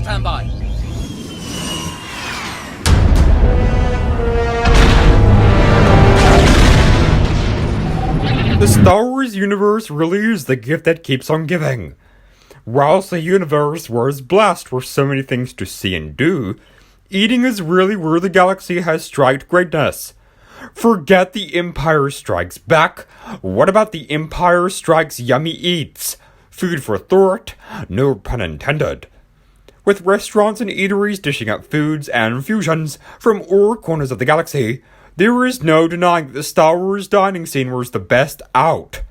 stand by. The Star Wars universe really is the gift that keeps on giving. Whilst the universe was blessed with so many things to see and do, eating is really where the galaxy has striked greatness. Forget the Empire Strikes Back. What about the Empire Strikes Yummy Eats? Food for thought, no pun intended. With restaurants and eateries dishing up foods and fusions from all corners of the galaxy, there is no denying that the Star Wars dining scene was the best out.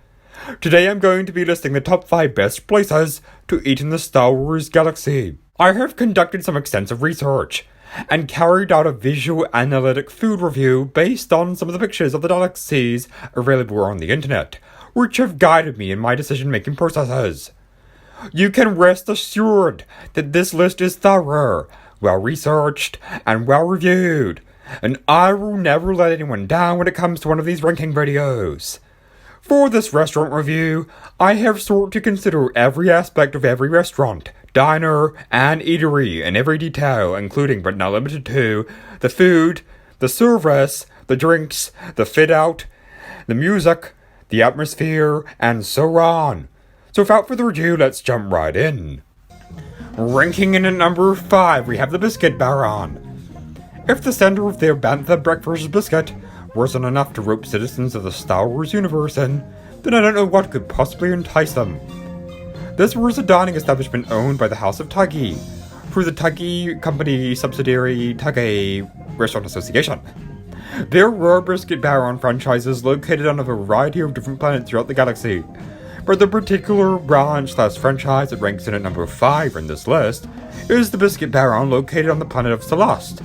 Today I'm going to be listing the top 5 best places to eat in the Star Wars galaxy. I have conducted some extensive research and carried out a visual analytic food review based on some of the pictures of the galaxies available on the internet, which have guided me in my decision-making processes. You can rest assured that this list is thorough, well-researched, and well-reviewed, and I will never let anyone down when it comes to one of these ranking videos. For this restaurant review, I have sought to consider every aspect of every restaurant, diner, and eatery in every detail, including but not limited to the food, the service, the drinks, the fit-out, the music, the atmosphere, and so on. So without further ado, let's jump right in. Ranking in at number 5, we have the Biscuit Baron. If the center of their bantha breakfast biscuit wasn't enough to rope citizens of the Star Wars universe in, then I don't know what could possibly entice them. This was a dining establishment owned by the House of Tuggy, through the Tuggy Company subsidiary Tuggy Restaurant Association. There were Biscuit Baron franchises located on a variety of different planets throughout the galaxy, but the particular branch/franchise that ranks in at number 5 in this list is the Biscuit Baron located on the planet of Celeste.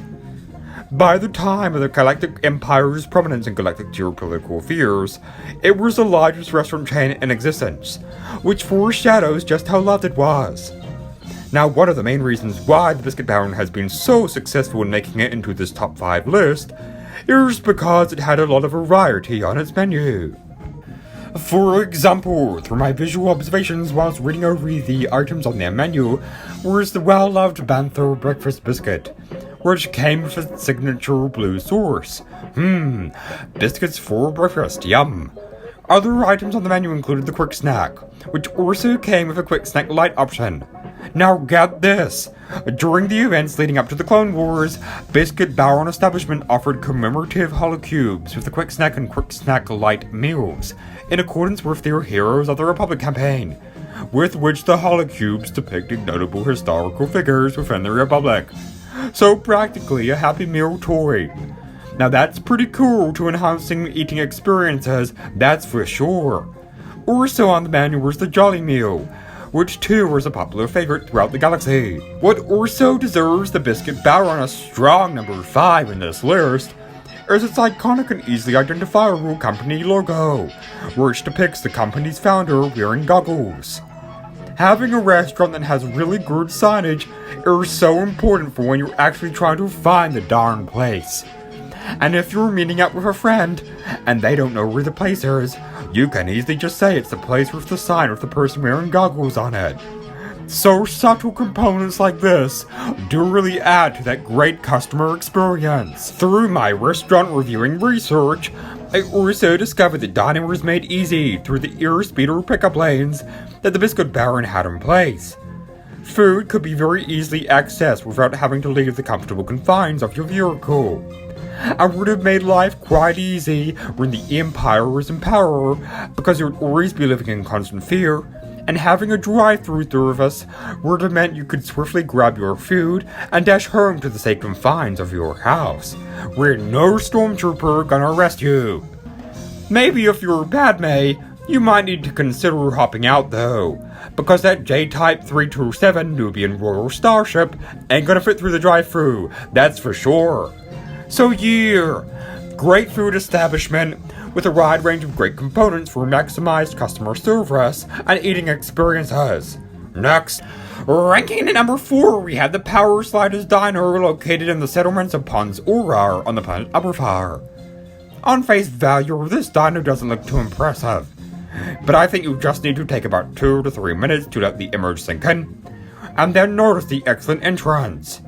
By the time of the Galactic Empire's prominence in galactic geopolitical affairs, it was the largest restaurant chain in existence, which foreshadows just how loved it was. Now, one of the main reasons why the Biscuit Baron has been so successful in making it into this top 5 list is because it had a lot of variety on its menu. For example, through my visual observations whilst reading over the items on their menu, was the well-loved Bantha breakfast biscuit, which came with its signature blue sauce. Biscuits for breakfast, yum. Other items on the menu included the quick snack, which also came with a quick snack light option. Now get this! During the events leading up to the Clone Wars, Biscuit Baron establishment offered commemorative holocubes with the quick snack and quick snack light meals, in accordance with their Heroes of the Republic campaign, with which the holocubes depicted notable historical figures within the Republic. So practically a Happy Meal toy. Now that's pretty cool to enhancing eating experiences, that's for sure. Also on the menu was the Jolly Meal, which too was a popular favorite throughout the galaxy. What also deserves the Biscuit Baron a strong number 5 in this list is its iconic and easily identifiable company logo, which depicts the company's founder wearing goggles. Having a restaurant that has really good signage is so important for when you're actually trying to find the darn place. And if you're meeting up with a friend, and they don't know where the place is, you can easily just say it's the place with the sign with the person wearing goggles on it. So subtle components like this do really add to that great customer experience. Through my restaurant reviewing research, I also discovered that dining was made easy through the airspeeder pickup lanes that the Biscuit Baron had in place. Food could be very easily accessed without having to leave the comfortable confines of your vehicle. I would have made life quite easy when the Empire was in power, because you would always be living in constant fear, and having a drive-thru service would have meant you could swiftly grab your food and dash home to the safe confines of your house, where no stormtrooper gonna arrest you. Maybe if you're Padme, you might need to consider hopping out though, because that J-Type 327 Nubian Royal Starship ain't gonna fit through the drive-thru, that's for sure. So yeah, great food establishment with a wide range of great components for maximized customer service and eating experiences. Next, ranking at number 4, we have the Power Sliders Diner located in the settlements of Pons Orar on the planet Aberfar. On face value, this diner doesn't look too impressive, but I think you just need to take about 2 to 3 minutes to let the image sink in. And then notice the excellent entrance.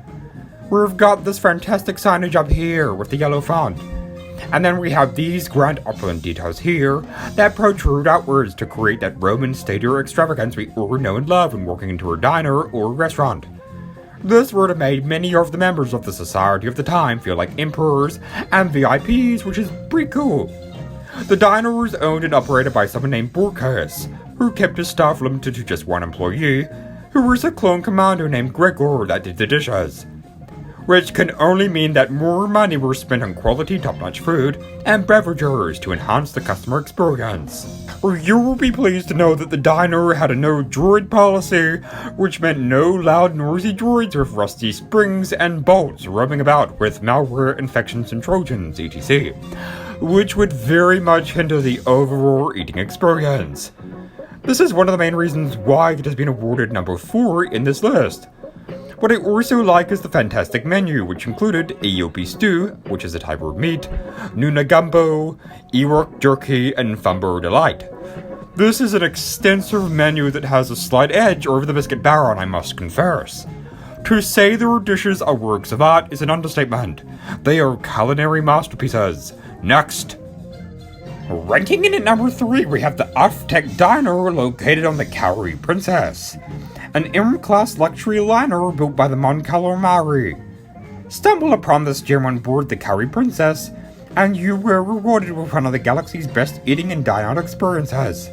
We've got this fantastic signage up here with the yellow font. And then we have these grand opulent details here that protrude outwards to create that Roman stature extravagance we all know and love when walking into a diner or a restaurant. This would have made many of the members of the society of the time feel like emperors and VIPs, which is pretty cool. The diner was owned and operated by someone named Borges, who kept his staff limited to just one employee, who was a clone commander named Gregor that did the dishes. Which can only mean that more money was spent on quality top-notch food and beverages to enhance the customer experience. You will be pleased to know that the diner had a no droid policy, which meant no loud noisy droids with rusty springs and bolts roaming about with malware, infections and trojans, etc., which would very much hinder the overall eating experience. This is one of the main reasons why it has been awarded number 4 in this list. What I also like is the fantastic menu, which included Eope stew, which is a type of meat, Nuna gumbo, Ewok jerky, and Fumbo delight. This is an extensive menu that has a slight edge over the Biscuit Baron, I must confess. To say their dishes are works of art is an understatement. They are culinary masterpieces. Next. Ranking in at number 3, we have the Earthtech Diner located on the Kauri Princess, an M-class luxury liner built by the Mon Calamari. Stumble upon this gem on board the Kauri Princess, and you were rewarded with one of the galaxy's best eating and dine-out experiences.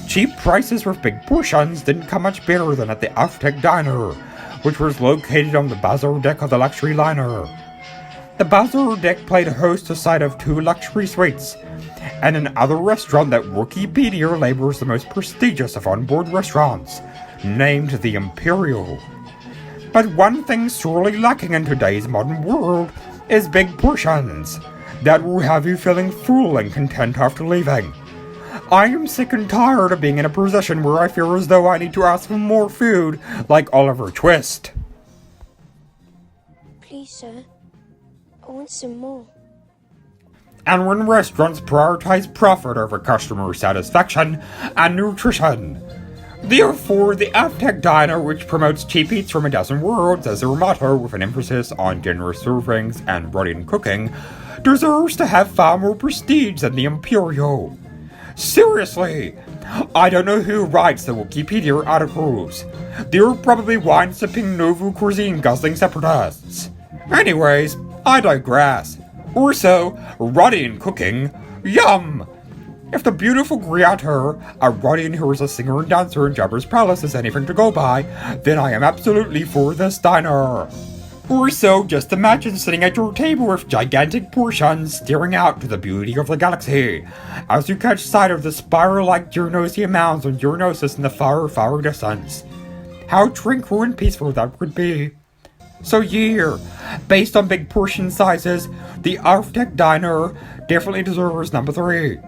Cheap prices with big portions didn't come much better than at the Earthtech Diner, which was located on the bazaar deck of the luxury liner. The bazaar deck played host to sight of 2 luxury suites, and another restaurant that Wikipedia labels the most prestigious of onboard restaurants, named the Imperial. But one thing sorely lacking in today's modern world is big portions that will have you feeling full and content after leaving. I am sick and tired of being in a position where I feel as though I need to ask for more food like Oliver Twist. Please, sir. I want some more. And when restaurants prioritize profit over customer satisfaction and nutrition. Therefore, the Earthtech Diner, which promotes cheap eats from a dozen worlds as their motto with an emphasis on generous servings and radiant cooking, deserves to have far more prestige than the Imperial. Seriously, I don't know who writes the Wikipedia articles. They're probably wine-sipping nouveau cuisine guzzling separatists. Anyways, I digress. Also, radiant cooking, yum! If the beautiful creator, a Rodian who is a singer and dancer in Jabba's palace, is anything to go by, then I am absolutely for this diner. Or so, just imagine sitting at your table with gigantic portions staring out to the beauty of the galaxy, as you catch sight of the spiral-like Geonosia mounds on Geonosis in the far, far distance. How tranquil and peaceful that would be. So yeah, based on big portion sizes, the Earthtech Diner definitely deserves number 3.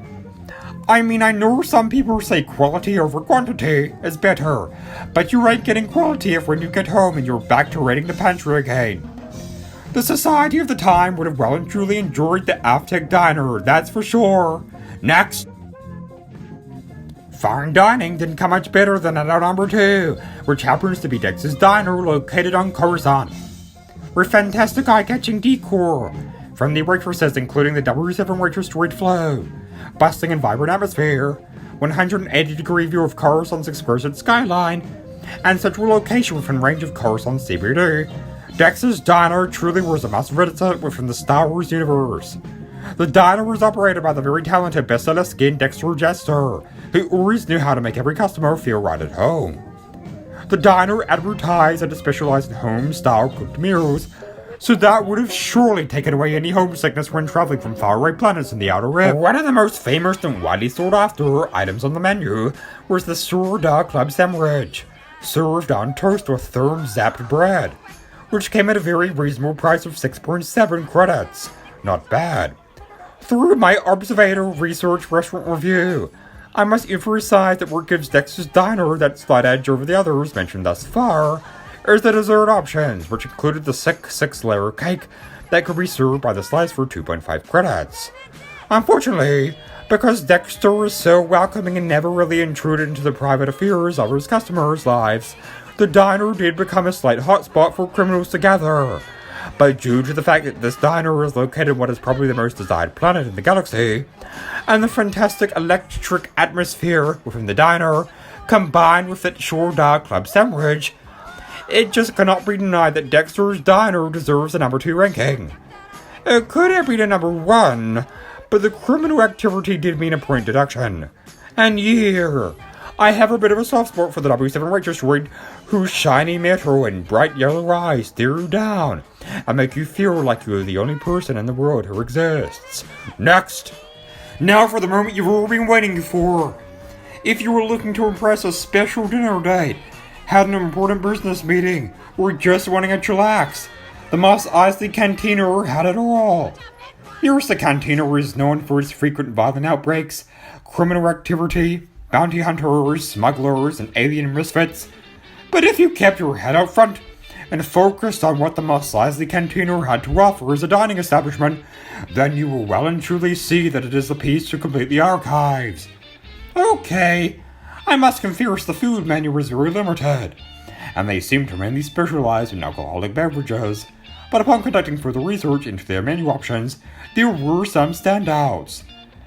I mean, I know some people say quality over quantity is better, but you ain't getting quality if when you get home and you're back to raiding the pantry again. The society of the time would have well and truly enjoyed the Earthtech Diner, that's for sure. Next. Fine dining didn't come much better than at our number 2, which happens to be Dexters Diner located on Coruscant. With fantastic eye-catching decor, from the waitresses including the W7 waitress droid flow, bustling and vibrant atmosphere, 180-degree view of Coruscant's exquisite skyline, and central location within range of Coruscant CBD, Dexters Diner truly was a must-visit within the Star Wars universe. The diner was operated by the very talented bestseller skinned Dexter Jester, who always knew how to make every customer feel right at home. The diner advertised that it specialized in home-style cooked meals, so that would have surely taken away any homesickness when traveling from faraway planets in the Outer Rim. One of the most famous and widely sought after items on the menu was the Sourdough Club Sandwich, served on toast with firm zapped bread, which came at a very reasonable price of 6.7 credits. Not bad. Through my Observator Research Restaurant Review, I must emphasize that what gives Dexter's Diner that slight edge over the others mentioned thus far is the dessert options, which included the sick 6-layer cake that could be served by the slice for 2.5 credits. Unfortunately, because Dexter is so welcoming and never really intruded into the private affairs of his customers' lives, the diner did become a slight hotspot for criminals to gather. But due to the fact that this diner is located on what is probably the most desired planet in the galaxy, and the fantastic electric atmosphere within the diner, combined with its shore dog club sandwich, it just cannot be denied that Dexters Diner deserves the number 2 ranking. It could have been a number 1, but the criminal activity did mean a point deduction. And yeah, I have a bit of a soft spot for the W7 waitress droid, whose shiny metal and bright yellow eyes stare you down and make you feel like you're the only person in the world who exists. Next! Now for the moment you've all been waiting for. If you were looking to impress a special dinner date, had an important business meeting, or just wanting to chillax, the Mos Eisley Cantina had it all. Here's the Cantina is known for its frequent violent outbreaks, criminal activity, bounty hunters, smugglers, and alien misfits. But if you kept your head out front and focused on what the Mos Eisley Cantina had to offer as a dining establishment, then you will well and truly see that it is the piece to complete the archives. Okay, I must confess the food menu is very limited, and they seem to mainly specialize in alcoholic beverages, but upon conducting further research into their menu options, there were some standouts.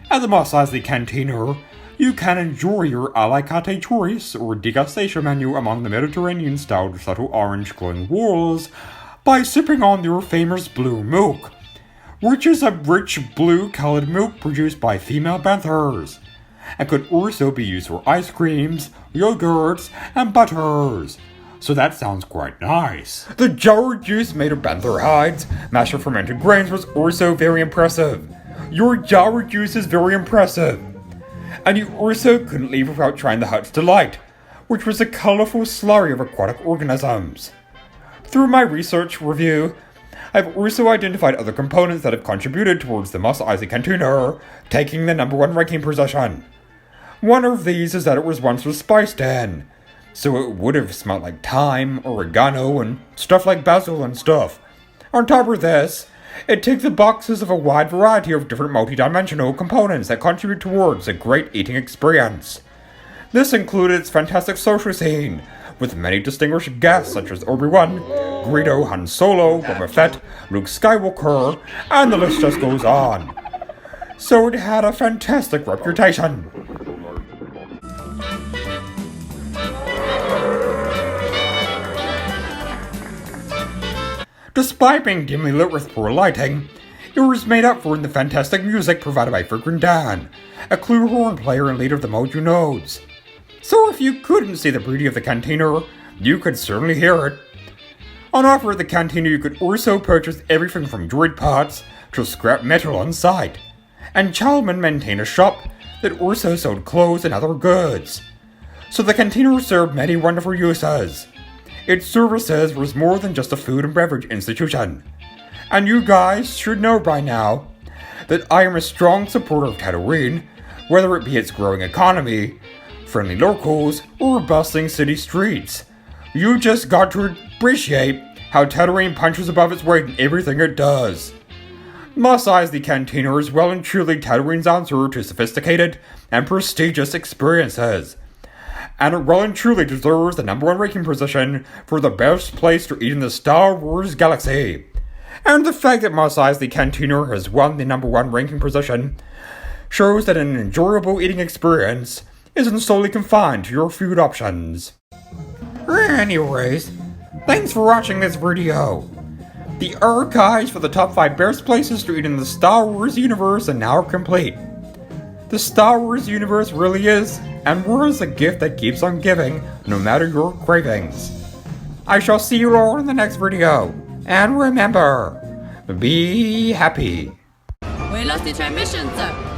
At the Mos Eisley Cantina, you can enjoy your a la carte choice or degustation menu among the Mediterranean-styled subtle orange glowing walls by sipping on their famous blue milk, which is a rich blue-colored milk produced by female banthers, and could also be used for ice creams, yogurts, and butters. So that sounds quite nice. The jarred juice made of banther hides, mashed with fermented grains, was also very impressive. Your jarred juice is very impressive. And you also couldn't leave without trying the Hut's Delight, which was a colourful slurry of aquatic organisms. Through my research review, I've also identified other components that have contributed towards the Mos Eisley Cantina taking the number 1 ranking position. One of these is that it was once a spice den, so it would have smelled like thyme, oregano, and stuff like basil and stuff. On top of this, it ticks the boxes of a wide variety of different multi-dimensional components that contribute towards a great eating experience. This included its fantastic social scene, with many distinguished guests such as Obi-Wan, Greedo, Han Solo, Boba Fett, Luke Skywalker, and the list just goes on. So it had a fantastic reputation. Despite being dimly lit with poor lighting, it was made up for in the fantastic music provided by Frequent Dan, a clue horn player and leader of the Mojo Nodes. So if you couldn't see the beauty of the Cantina, you could certainly hear it. On offer at the Cantina, you could also purchase everything from droid parts to scrap metal on site, and Chalman maintained a shop that also sold clothes and other goods. So the Cantina served many wonderful uses. Its services was more than just a food and beverage institution. And you guys should know by now that I am a strong supporter of Tatooine, whether it be its growing economy, friendly locals, or bustling city streets. You just got to appreciate how Tatooine punches above its weight in everything it does. Mos Eisley Cantina is well and truly Tatooine's answer to sophisticated and prestigious experiences, and it well and truly deserves the number 1 ranking position for the best place to eat in the Star Wars galaxy. And the fact that Mos Eisley Cantina has won the number 1 ranking position shows that an enjoyable eating experience isn't solely confined to your food options. Anyways, thanks for watching this video. The archives for the top 5 best places to eat in the Star Wars universe are now complete. The Star Wars universe really is and was a gift that keeps on giving, no matter your cravings. I shall see you all in the next video, and remember, be happy. We lost the transmission, sir.